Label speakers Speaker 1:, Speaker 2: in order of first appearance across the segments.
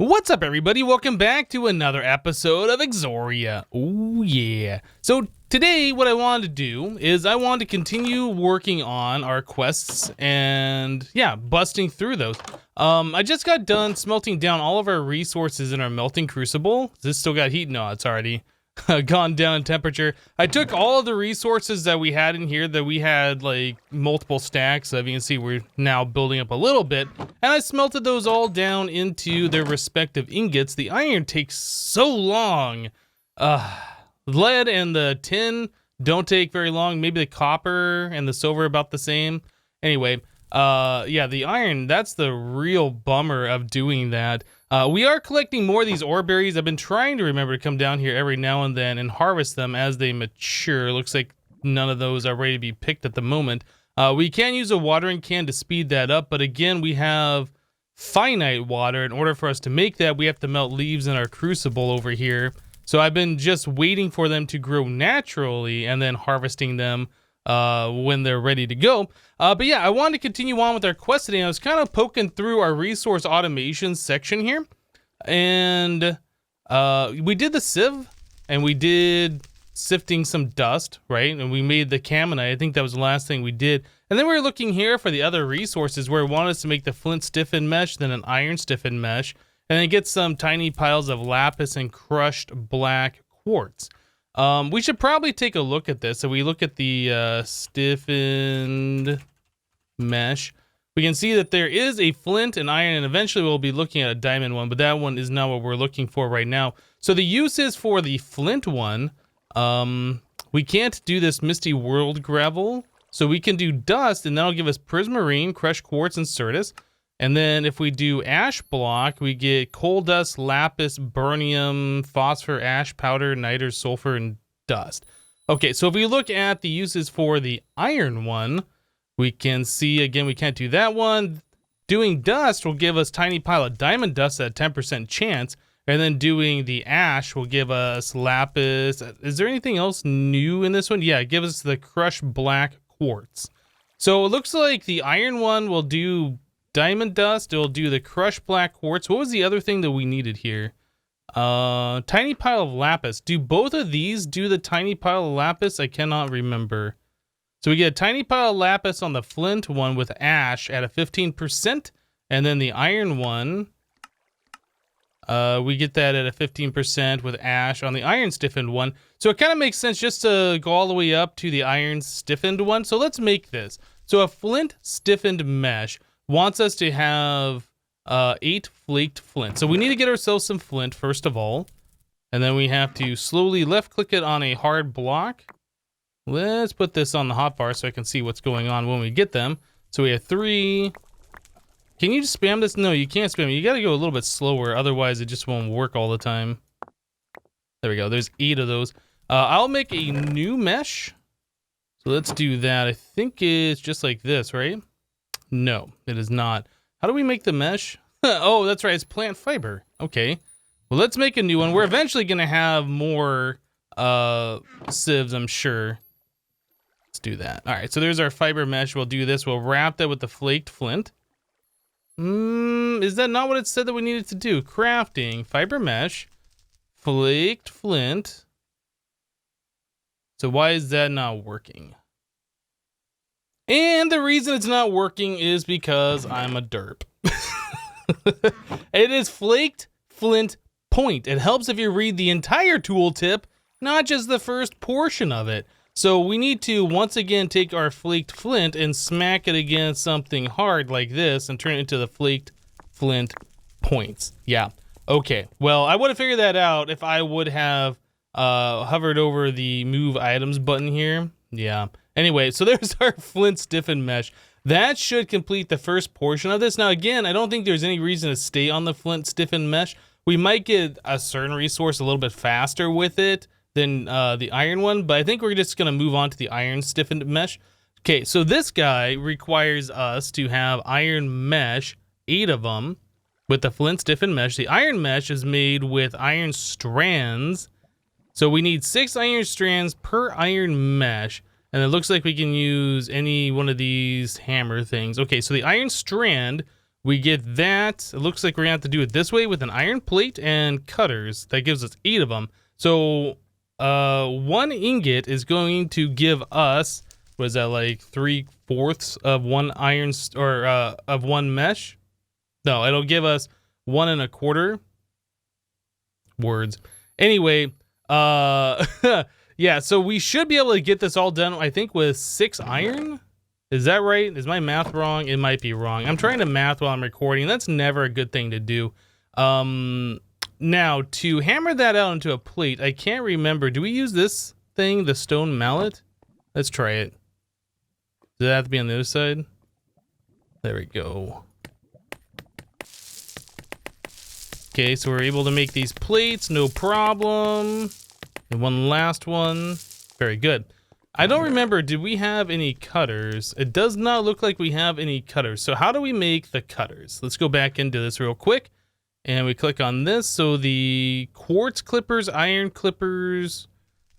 Speaker 1: What's up, everybody? Welcome back to another episode of Exoria. Oh yeah. So today what I wanted to do is I wanted to continue working on our quests and yeah, busting through those. I just got done smelting down all of our resources in our melting crucible. This still got heat? No, it's already gone down in temperature. I took all of the resources that we had in here that we had like multiple stacks. So if you can see, we're now building up a little bit, and I smelted those all down into their respective ingots. The iron takes so long. Lead and the tin don't take very long. Maybe the copper and the silver about the same. Anyway, yeah, the iron, that's the real bummer of doing that. We are collecting more of these ore berries. I've been trying to remember to come down here every now and then and harvest them as they mature. Looks like none of those are ready to be picked at the moment. We can use a watering can to speed that up, but again, we have finite water. In order for us to make that, we have to melt leaves in our crucible over here. So I've been just waiting for them to grow naturally and then harvesting them when they're ready to go. But yeah, I wanted to continue on with our quest today. I was kind of poking through our resource automation section here, and we did the sieve, and we did sifting some dust, right? And we made the camonite. I think that was the last thing we did. And then we were looking here for the other resources where it wanted us to make the flint stiffened mesh, then an iron stiffened mesh, and then get some tiny piles of lapis and crushed black quartz. We should probably take a look at this. So we look at the stiffened mesh. We can see that there is a flint and iron, and eventually we'll be looking at a diamond one, but that one is not what we're looking for right now. So the uses for the flint one, we can't do this misty world gravel, so we can do dust, and that'll give us prismarine, crushed quartz, and certus. And then if we do ash block, we get coal dust, lapis, burnium, phosphor, ash powder, niter, sulfur, and dust. Okay, so if we look at the uses for the iron one, we can see, again, we can't do that one. Doing dust will give us tiny pile of diamond dust at a 10% chance. And then doing the ash will give us lapis. Is there anything else new in this one? Yeah, it gives us the crushed black quartz. So it looks like the iron one will do diamond dust. It'll do the crushed black quartz. What was the other thing that we needed here? Tiny pile of lapis. Do both of these do the tiny pile of lapis? I cannot remember. So we get a tiny pile of lapis on the flint one with ash at a 15%. And then the iron one, we get that at a 15% with ash on the iron stiffened one. So it kind of makes sense just to go all the way up to the iron stiffened one. So let's make this. So a flint stiffened mesh wants us to have 8 flaked flint. So we need to get ourselves some flint first of all. And then we have to slowly left click it on a hard block. Let's put this on the hotbar so I can see what's going on when we get them. So we have 3. Can you just spam this? No, you can't spam it. You got to go a little bit slower. Otherwise, it just won't work all the time. There we go. There's 8 of those. I'll make a new mesh. So let's do that. I think it's just like this, right? No, it is not. How do we make the mesh? Oh, that's right. It's plant fiber. Okay. Well, let's make a new one. We're eventually going to have more sieves, I'm sure. Let's do that. All right. So there's our fiber mesh. We'll do this. We'll wrap that with the flaked flint. Is that not what it said that we needed to do? Crafting, fiber mesh, flaked flint. So why is that not working? And the reason it's not working is because I'm a derp. It is flaked flint point. It helps if you read the entire tooltip, not just the first portion of it. So we need to once again take our flaked flint and smack it against something hard like this and turn it into the flaked flint points. Yeah. Okay. Well, I would have figured that out if I would have hovered over the move items button here. Yeah. Anyway, so there's our flint stiffened mesh. That should complete the first portion of this. Now, again, I don't think there's any reason to stay on the flint stiffened mesh. We might get a certain resource a little bit faster with it than the iron one, but I think we're just going to move on to the iron stiffened mesh. Okay, so this guy requires us to have iron mesh, 8 of them, with the flint stiffened mesh. The iron mesh is made with iron strands, so we need 6 iron strands per iron mesh. And it looks like we can use any one of these hammer things. Okay, so the iron strand We get that. It looks like we're gonna have to do it this way with an iron plate and cutters. That gives us 8 of them. So 1 ingot is going to give us, what is that, like 3/4 of 1 iron of 1 mesh? No, it'll give us 1 1/4 words. Anyway, yeah, so we should be able to get this all done, I think, with 6 iron. Is that right? Is my math wrong? It might be wrong. I'm trying to math while I'm recording. That's never a good thing to do. Now, to hammer that out into a plate, I can't remember. Do we use this thing, the stone mallet? Let's try it. Does that have to be on the other side? There we go. Okay, so we're able to make these plates, no problem. And one last one. Very good. I don't remember, did we have any cutters? It does not look like we have any cutters. So how do we make the cutters? Let's go back into this real quick. And we click on this. So the quartz clippers, iron clippers.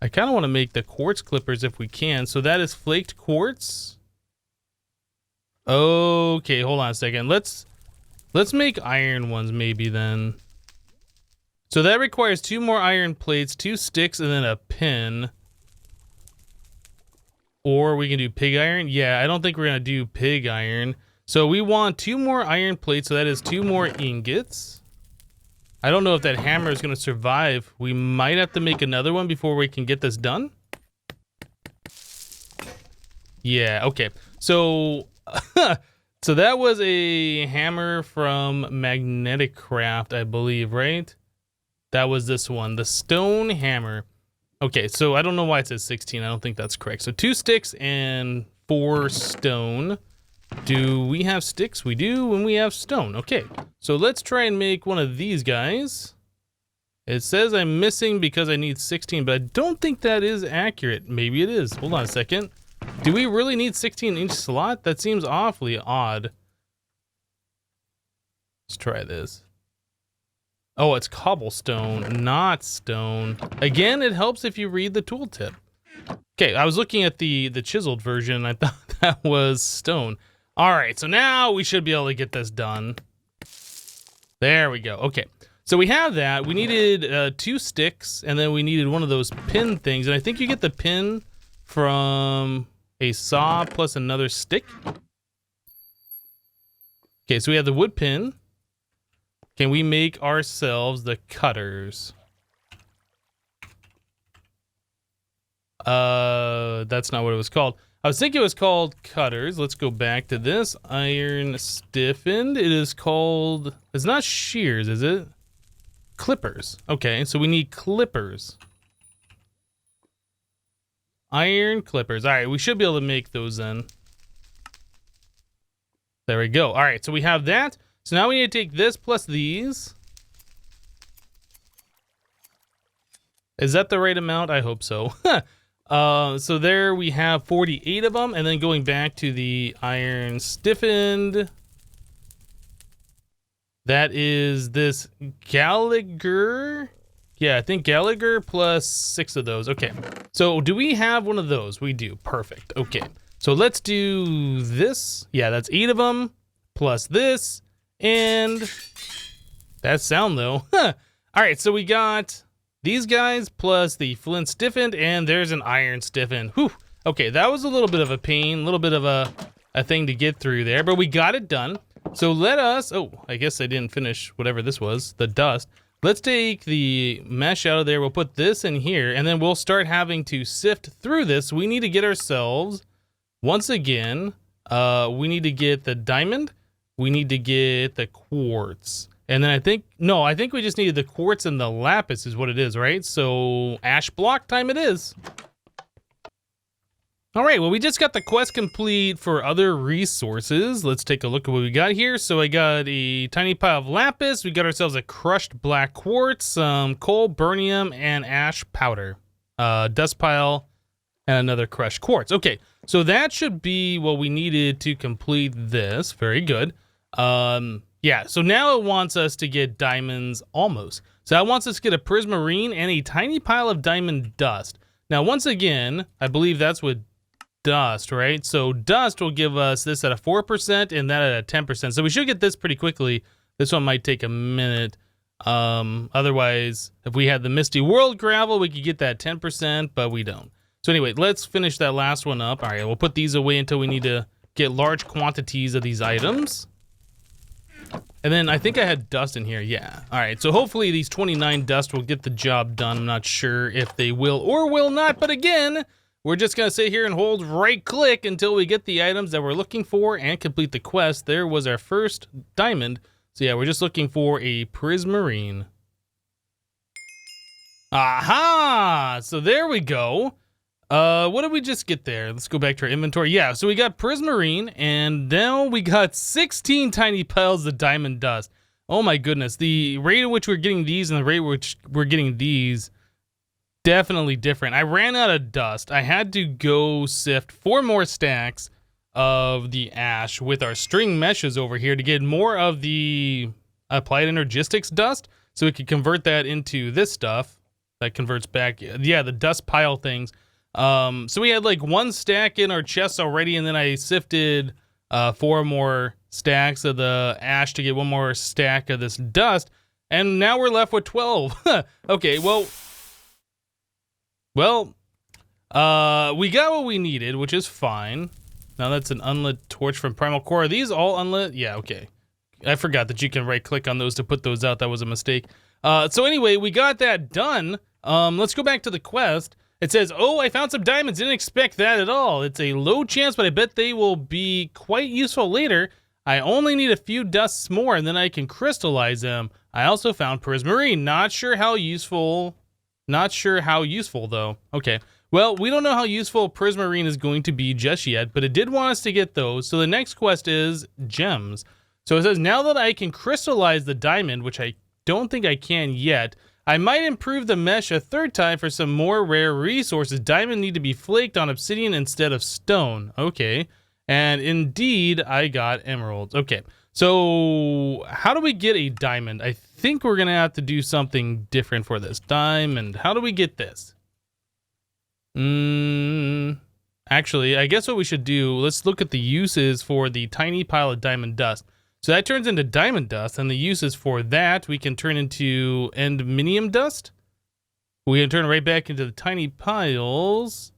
Speaker 1: I kind of want to make the quartz clippers if we can. So that is flaked quartz. Okay, hold on a second. Let's make iron ones maybe then. So that requires 2 more iron plates, 2 sticks, and then a pin. Or we can do pig iron. Yeah, I don't think we're going to do pig iron. So we want 2 more iron plates, so that is 2 more ingots. I don't know if that hammer is going to survive. We might have to make another one before we can get this done. Yeah, okay. So, so that was a hammer from Magnetic Craft, I believe, right? That was this one, the stone hammer. Okay, so I don't know why it says 16. I don't think that's correct. So 2 sticks and 4 stone. Do we have sticks? We do, and we have stone. Okay, so let's try and make one of these guys. It says I'm missing because I need 16, but I don't think that is accurate. Maybe it is. Hold on a second. Do we really need 16-inch slot? That seems awfully odd. Let's try this. Oh, it's cobblestone, not stone. Again, it helps if you read the tooltip. Okay, I was looking at the chiseled version. I thought that was stone. All right, so now we should be able to get this done. There we go. Okay, so we have that. We needed 2 sticks, and then we needed one of those pin things. And I think you get the pin from a saw plus another stick. Okay, so we have the wood pin. Can we make ourselves the cutters? That's not what it was called. I was thinking it was called cutters. Let's go back to this. Iron stiffened. It is called, it's not shears, is it? Clippers. Okay, so we need clippers. Iron clippers. All right, we should be able to make those then. There we go. All right, so we have that. So now we need to take this plus these. Is that the right amount? I hope so. So there we have 48 of them. And then going back to the iron stiffened. That is this Gallagher. Yeah, I think Gallagher plus 6 of those. Okay. So do we have one of those? We do. Perfect. Okay. So let's do this. Yeah, that's 8 of them plus this. And that sound though. All right, so we got these guys plus the flint stiffened, and there's an iron stiffened. Whew. Okay, that was a little bit of a pain, a little bit of a thing to get through there, but we got it done. So let us, oh, I guess I didn't finish whatever this was, the dust. Let's take the mesh out of there. We'll put this in here, and then we'll start having to sift through this. We need to get ourselves, once again, we need to get the diamond. We need to get the quartz. And then I think we just needed the quartz and the lapis is what it is, right? So ash block time it is. All right, well, we just got the quest complete for other resources. Let's take a look at what we got here. So I got a tiny pile of lapis. We got ourselves a crushed black quartz, some coal, burnium, and ash powder. Dust pile, and another crushed quartz. Okay, so that should be what we needed to complete this. Very good. Yeah, so now it wants us to get diamonds almost. So it wants us to get a prismarine and a tiny pile of diamond dust. Now, once again, I believe that's what dust, right? So dust will give us this at a 4% and that at a 10%. So we should get this pretty quickly. This one might take a minute. Otherwise, if we had the Misty World gravel, we could get that 10%, but we don't. So anyway, let's finish that last one up. All right, we'll put these away until we need to get large quantities of these items. And then I think I had dust in here. Yeah. All right. So hopefully these 29 dust will get the job done. I'm not sure if they will or will not. But again, we're just going to sit here and hold right click until we get the items that we're looking for and complete the quest. There was our first diamond. So yeah, we're just looking for a prismarine. Aha! So there we go. What did we just get there? Let's go back to our inventory. Yeah, so we got prismarine, and now we got 16 tiny piles of diamond dust. Oh my goodness, the rate at which we're getting these and the rate at which we're getting these, definitely different. I ran out of dust. I had to go sift 4 more stacks of the ash with our string meshes over here to get more of the applied energistics dust, so we could convert that into this stuff that converts back, yeah, the dust pile things. So we had like 1 stack in our chests already, and then I sifted 4 more stacks of the ash to get 1 more stack of this dust, and now we're left with 12. Okay, well, we got what we needed, which is fine. Now that's an unlit torch from Primal Core. Are these all unlit? Yeah, okay. I forgot that you can right click on those to put those out. That was a mistake. So anyway, we got that done. Let's go back to the quest. It says, oh, I found some diamonds. Didn't expect that at all. It's a low chance, but I bet they will be quite useful later. I only need a few dusts more, and then I can crystallize them. I also found prismarine. Not sure how useful, though. Okay. Well, we don't know how useful prismarine is going to be just yet, but it did want us to get those. So the next quest is gems. So it says, now that I can crystallize the diamond, which I don't think I can yet, I might improve the mesh a 3rd time for some more rare resources. Diamond need to be flaked on obsidian instead of stone. Okay. And indeed, I got emeralds. Okay. So how do we get a diamond? I think we're going to have to do something different for this. Diamond. How do we get this? Actually, I guess what we should do, let's look at the uses for the tiny pile of diamond dust. So that turns into diamond dust, and the uses for that, we can turn into endminium dust. We can turn right back into the tiny piles.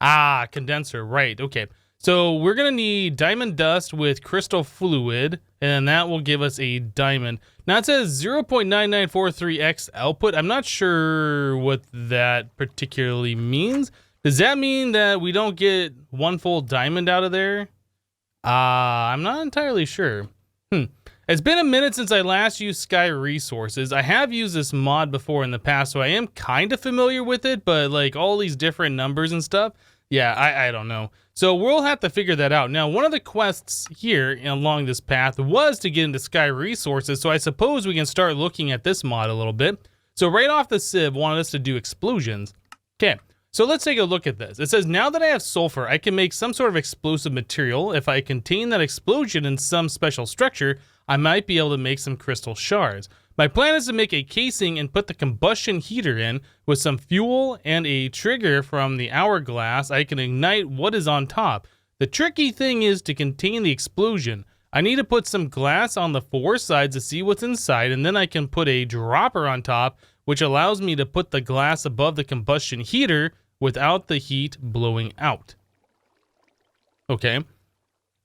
Speaker 1: Ah, condenser, right, okay. So we're gonna need diamond dust with crystal fluid, and that will give us a diamond. Now it says 0.9943x output. I'm not sure what that particularly means. Does that mean that we don't get 1 full diamond out of there? I'm not entirely sure. It's been a minute since I last used Sky Resources. I have used this mod before in the past, so I am kind of familiar with it, but like all these different numbers and stuff, yeah, I don't know. So we'll have to figure that out. Now, one of the quests here along this path was to get into Sky Resources, so I suppose we can start looking at this mod a little bit. So right off the sieve wanted us to do explosions. Okay. So let's take a look at this. It says, now that I have sulfur, I can make some sort of explosive material. If I contain that explosion in some special structure, I might be able to make some crystal shards. My plan is to make a casing and put the combustion heater in with some fuel and a trigger from the hourglass. I can ignite what is on top. The tricky thing is to contain the explosion. I need to put some glass on the 4 sides to see what's inside, and then I can put a dropper on top, which allows me to put the glass above the combustion heater without the heat blowing out. Okay.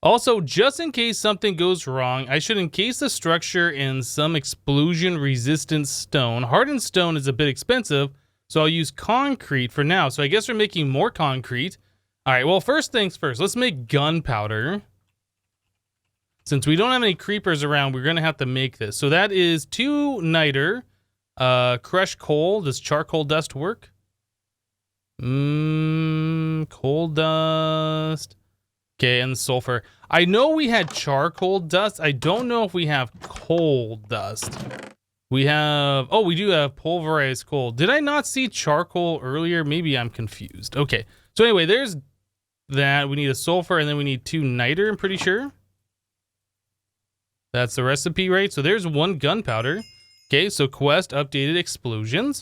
Speaker 1: Also, just in case something goes wrong, I should encase the structure in some explosion-resistant stone. Hardened stone is a bit expensive, so I'll use concrete for now. So I guess we're making more concrete. All right, well, first things first, let's make gunpowder. Since we don't have any creepers around, we're going to have to make this. So that is 2 niter. Crushed coal. Does charcoal dust work? Coal dust. Okay, and sulfur. I know we had charcoal dust. I don't know if we have coal dust. We have, oh, we do have pulverized coal. Did I not see charcoal earlier? Maybe I'm confused. Okay, so anyway, there's that. We need a sulfur, and then we need 2 niter, I'm pretty sure. That's the recipe, right? So there's 1 gunpowder. Okay, so quest updated explosions.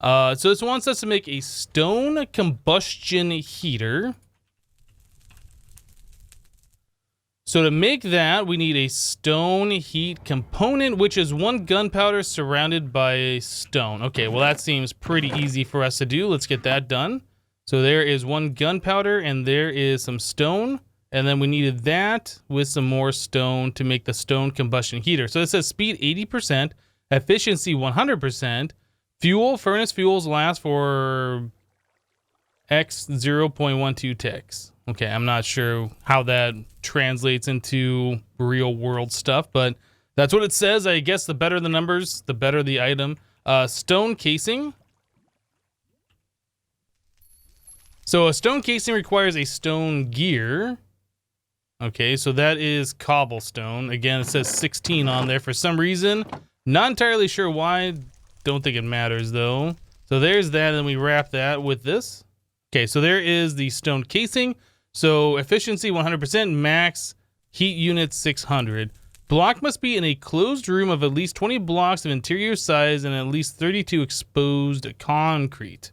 Speaker 1: So this wants us to make a stone combustion heater. So to make that, we need a stone heat component, which is 1 gunpowder surrounded by stone. Okay, well that seems pretty easy for us to do. Let's get that done. So there is 1 gunpowder and there is some stone. And then we needed that with some more stone to make the stone combustion heater. So it says speed 80%, efficiency 100%, fuel, furnace fuels last for X 0.12 ticks. Okay, I'm not sure how that translates into real world stuff, but that's what it says. I guess the better the numbers, the better the item. Stone casing. So a stone casing requires a stone gear. Okay, so that is cobblestone. Again, it says 16 on there for some reason. Not entirely sure why. Don't think it matters though. So there's that, and we wrap that with this. Okay, so there is the stone casing. So efficiency 100%, max heat unit 600. Block must be in a closed room of at least 20 blocks of interior size and at least 32 exposed concrete.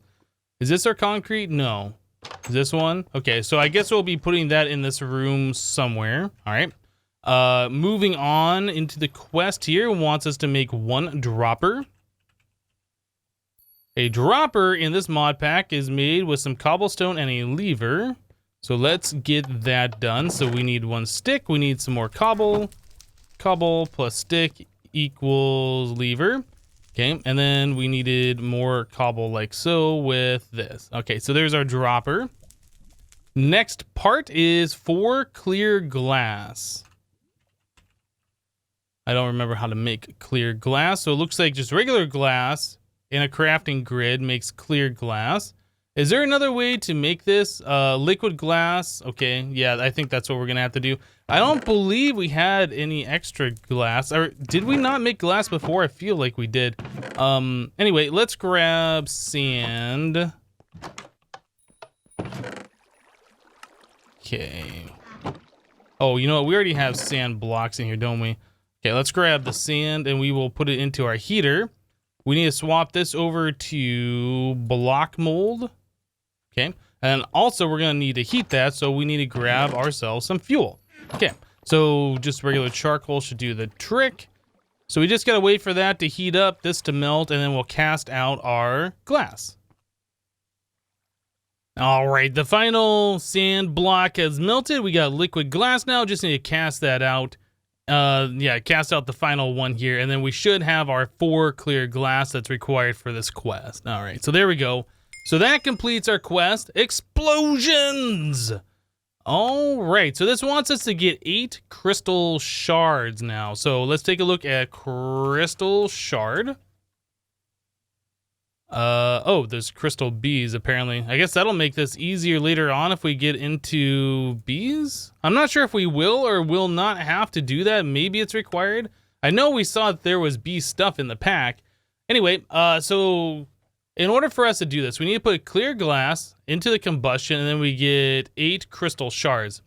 Speaker 1: Is this our concrete? No. Is this one? Okay, so I guess we'll be putting that in this room somewhere. All right. Moving on into the quest here, wants us to make 1 dropper. A dropper in this mod pack is made with some cobblestone and a lever. So let's get that done. So we need 1 stick. We need some more cobble. Cobble plus stick equals lever. Okay, and then we needed more cobble like so with this. Okay, so there's our dropper. Next part is 4 clear glass. I don't remember how to make clear glass, so it looks like just regular glass in a crafting grid makes clear glass. Is there another way to make this? Liquid glass. Okay, yeah, I think that's what we're gonna have to do. I don't believe we had any extra glass. Or did we not make glass before? I feel like we did. Anyway, let's grab sand. Okay. Oh, you know what? We already have sand blocks in here, don't we? Okay, let's grab the sand and we will put it into our heater. We need to swap this over to block mold. Okay, and also we're gonna need to heat that, so we need to grab ourselves some fuel. Okay, so just regular charcoal should do the trick. So we just gotta wait for that to heat up, this to melt, and then we'll cast out our glass. All right, the final sand block has melted. We got liquid glass now, just need to cast that out. Yeah, cast out the final one here, and then we should have our 4 clear glass that's required for this quest. All right, so there we go. So that completes our quest. Explosions! All right, so this wants us to get 8 crystal shards now. So let's take a look at crystal shard. Oh, there's crystal bees apparently. I guess that'll make this easier later on if we get into bees. I'm not sure if we will or will not have to do that. Maybe it's required. I know we saw that there was bee stuff in the pack. Anyway, so in order for us to do this, we need to put clear glass into the combustion, and then we get 8 crystal shards.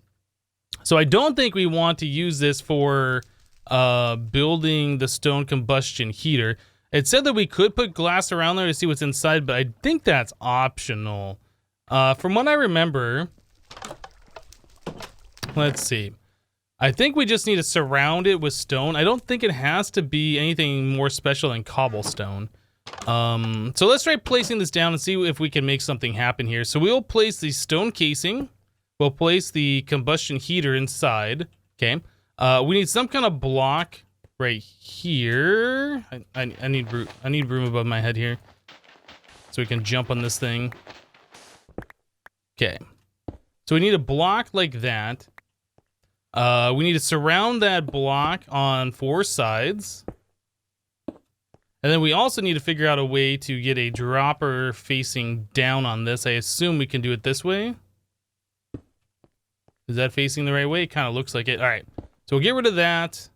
Speaker 1: So I don't think we want to use this for building the stone combustion heater. It said that we could put glass around there to see what's inside, but I think that's optional. From what I remember, let's see. I think we just need to surround it with stone. I don't think it has to be anything more special than cobblestone. So let's try placing this down and see if we can make something happen here. So we'll place the stone casing. We'll place the combustion heater inside. Okay. We need some kind of block right here. I need room above my head here so we can jump on this thing. Okay. So we need a block like that. We need to surround that block on 4 sides. And then we also need to figure out a way to get a dropper facing down on this. I assume we can do it this way. Is that facing the right way? It kind of looks like it. All right. So we'll get rid of that.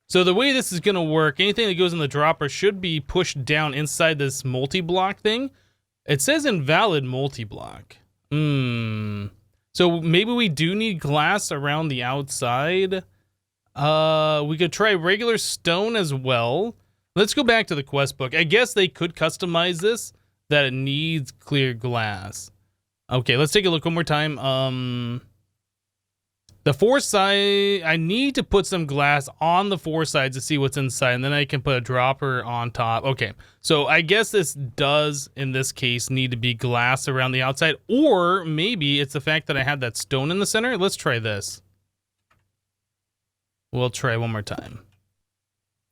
Speaker 1: So the way this is going to work, anything that goes in the dropper should be pushed down inside this multi-block thing. It says invalid multi-block. So maybe we do need glass around the outside. We could try regular stone as well. Let's go back to the quest book. I guess they could customize this, that it needs clear glass. Okay, let's take a look one more time. The four side, I need to put some glass on the four sides to see what's inside, and then I can put a dropper on top. Okay, so I guess this does, in this case, need to be glass around the outside, or maybe it's the fact that I have that stone in the center. Let's try this. We'll try one more time.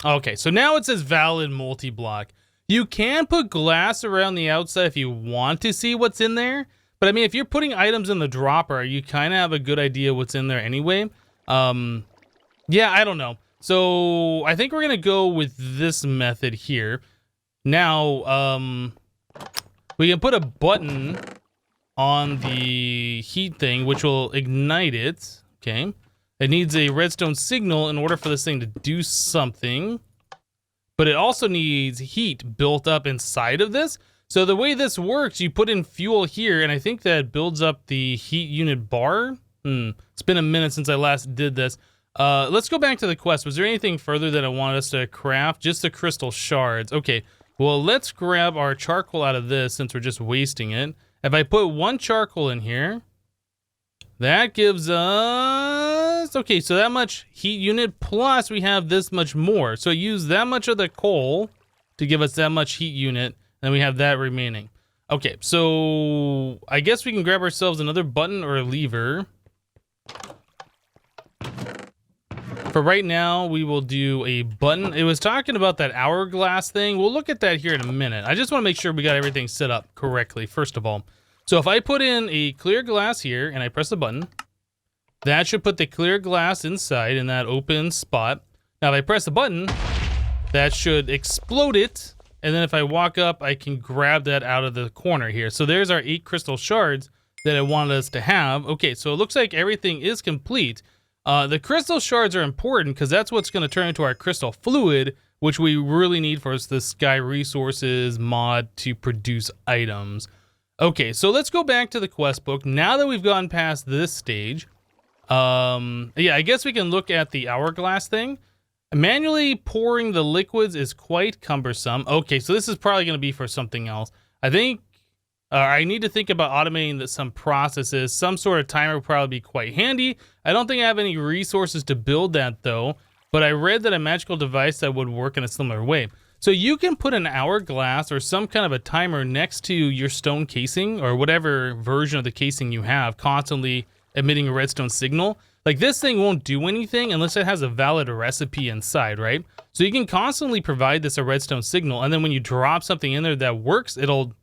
Speaker 1: Okay, so now it says valid multi-block. You can put glass around the outside if you want to see what's in there. But I mean, if you're putting items in the dropper, you kind of have a good idea what's in there anyway. Yeah, I don't know. So I think we're going to go with this method here. Now, we can put a button on the heat thing, which will ignite it. Okay. It needs a redstone signal in order for this thing to do something. But it also needs heat built up inside of this. So the way this works, you put in fuel here, and I think that builds up the heat unit bar. It's been a minute since I last did this. Let's go back to the quest. Was there anything further that I wanted us to craft? Just the crystal shards. Okay, well, let's grab our charcoal out of this since we're just wasting it. If I put one charcoal in here, that gives us... Okay, so that much heat unit, plus we have this much more. So I use that much of the coal to give us that much heat unit. Then we have that remaining. Okay, so I guess we can grab ourselves another button or a lever. For right now, we will do a button. It was talking about that hourglass thing. We'll look at that here in a minute. I just want to make sure we got everything set up correctly, first of all. So if I put in a clear glass here and I press the button, that should put the clear glass inside in that open spot. Now if I press the button, that should explode it. And then if I walk up, I can grab that out of the corner here. So there's our 8 crystal shards that I wanted us to have. Okay, so it looks like everything is complete. The crystal shards are important because that's what's going to turn into our crystal fluid, which we really need for the Sky Resources mod to produce items. Okay, so let's go back to the quest book. Now that we've gone past this stage, yeah, I guess we can look at the hourglass thing. Manually pouring the liquids is quite cumbersome. Okay, so this is probably going to be for something else. I think I need to think about automating some processes. Some sort of timer would probably be quite handy. I don't think I have any resources to build that though, but I read that a magical device that would work in a similar way. So you can put an hourglass or some kind of a timer next to your stone casing or whatever version of the casing you have, constantly emitting a redstone signal. Like this thing won't do anything unless it has a valid recipe inside, right? So you can constantly provide this a redstone signal, and then when you drop something in there that works, it'll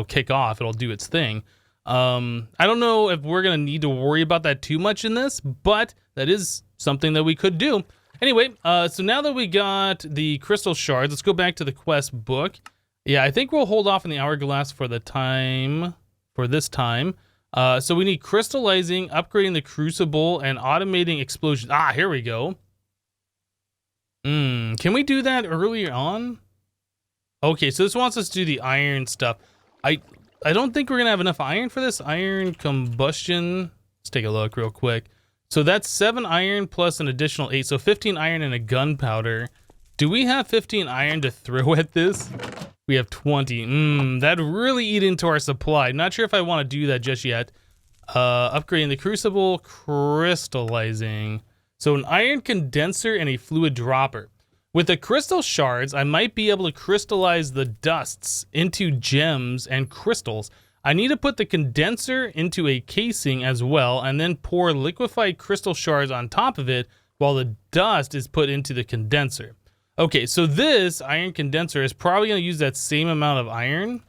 Speaker 1: kick off, it'll do its thing. I don't know if we're gonna need to worry about that too much in this, but that is something that we could do. Anyway, so now that we got the crystal shards, let's go back to the quest book. Yeah, I think we'll hold off on the hourglass for this time. So we need crystallizing, upgrading the crucible, and automating explosions. Ah, here we go. Can we do that earlier on? Okay, so this wants us to do the iron stuff. I don't think we're gonna have enough iron for this. Iron combustion. Let's take a look real quick. So that's 7 iron plus an additional 8. So 15 iron and a gunpowder. Do we have 15 iron to throw at this? We have 20. That'd really eat into our supply. Not sure if I want to do that just yet. Upgrading the crucible, crystallizing. So an iron condenser and a fluid dropper. With the crystal shards, I might be able to crystallize the dusts into gems and crystals. I need to put the condenser into a casing as well, and then pour liquefied crystal shards on top of it while the dust is put into the condenser. Okay, so this iron condenser is probably going to use that same amount of iron.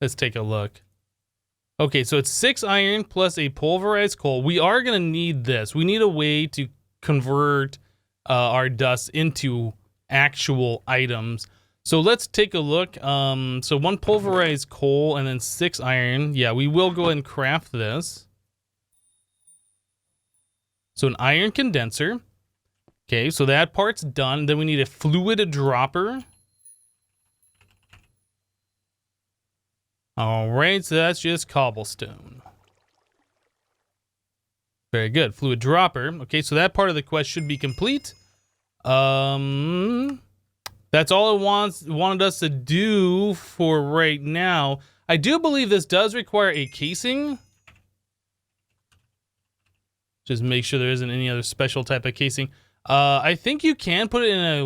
Speaker 1: Let's take a look. Okay, so it's 6 iron plus a pulverized coal. We are going to need this. We need a way to convert our dust into actual items. So let's take a look. So 1 pulverized coal and then 6 iron. Yeah, we will go ahead and craft this. So an iron condenser. Okay, so that part's done. Then we need a fluid dropper. All right, so that's just cobblestone. Very good, fluid dropper. Okay, so that part of the quest should be complete. That's all it wanted us to do for right now. I do believe this does require a casing. Just make sure there isn't any other special type of casing. I think you can put it in a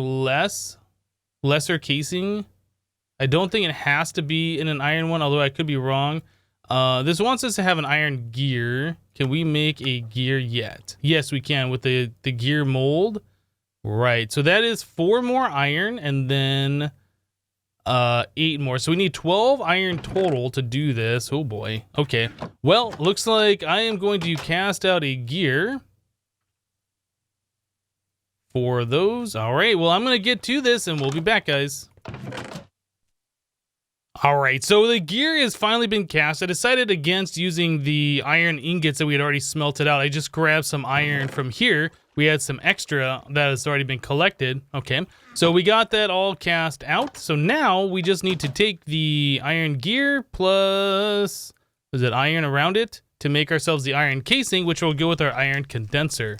Speaker 1: lesser casing. I don't think it has to be in an iron one, although I could be wrong. This wants us to have an iron gear. Can we make a gear yet? Yes, we can with the gear mold. Right, so that is 4 more iron and then 8 more. So we need 12 iron total to do this. Oh boy. Okay. Well, looks like I am going to cast out a gear for those. All right, well, I'm going to get to this and we'll be back, guys. All right, so the gear has finally been cast. I decided against using the iron ingots that we had already smelted out. I just grabbed some iron from here. We had some extra that has already been collected. Okay, so we got that all cast out. So now we just need to take the iron gear plus, is it iron around it, to make ourselves the iron casing, which will go with our iron condenser.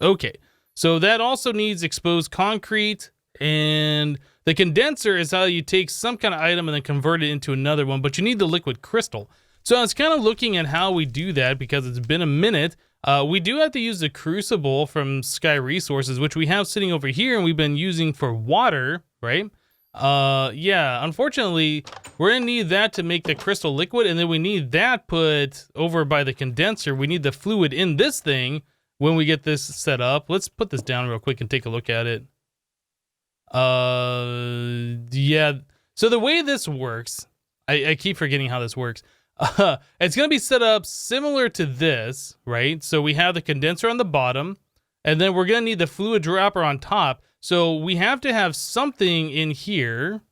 Speaker 1: Okay, so that also needs exposed concrete, and the condenser is how you take some kind of item and then convert it into another one, but you need the liquid crystal. So I was kind of looking at how we do that because it's been a minute. We do have to use the crucible from Sky Resources, which we have sitting over here and we've been using for water, right? Yeah, unfortunately, we're gonna need that to make the crystal liquid, and then we need that put over by the condenser. We need the fluid in this thing when we get this set up. Let's put this down real quick and take a look at it. Yeah, so the way this works, I keep forgetting how this works. It's going to be set up similar to this, right? So we have the condenser on the bottom, and then we're going to need the fluid dropper on top. So we have to have something in here,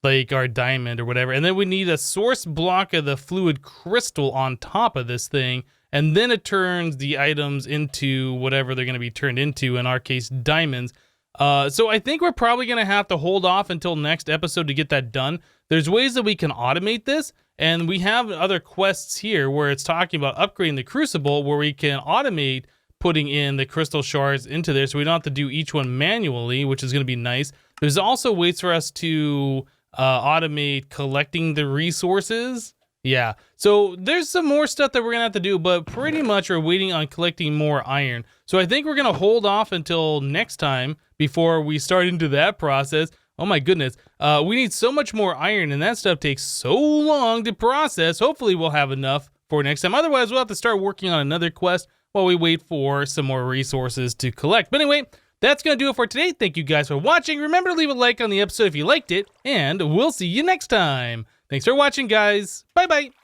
Speaker 1: like our diamond or whatever, and then we need a source block of the fluid crystal on top of this thing, and then it turns the items into whatever they're going to be turned into, in our case, diamonds. So I think we're probably going to have to hold off until next episode to get that done. There's ways that we can automate this, and we have other quests here where it's talking about upgrading the crucible, where we can automate putting in the crystal shards into there, so we don't have to do each one manually, which is going to be nice. There's also ways for us to automate collecting the resources. Yeah, so there's some more stuff that we're going to have to do, but pretty much we're waiting on collecting more iron. So I think we're going to hold off until next time before we start into that process. Oh my goodness, we need so much more iron, and that stuff takes so long to process. Hopefully we'll have enough for next time. Otherwise, we'll have to start working on another quest while we wait for some more resources to collect. But anyway, that's going to do it for today. Thank you guys for watching. Remember to leave a like on the episode if you liked it, and we'll see you next time. Thanks for watching, guys. Bye-bye.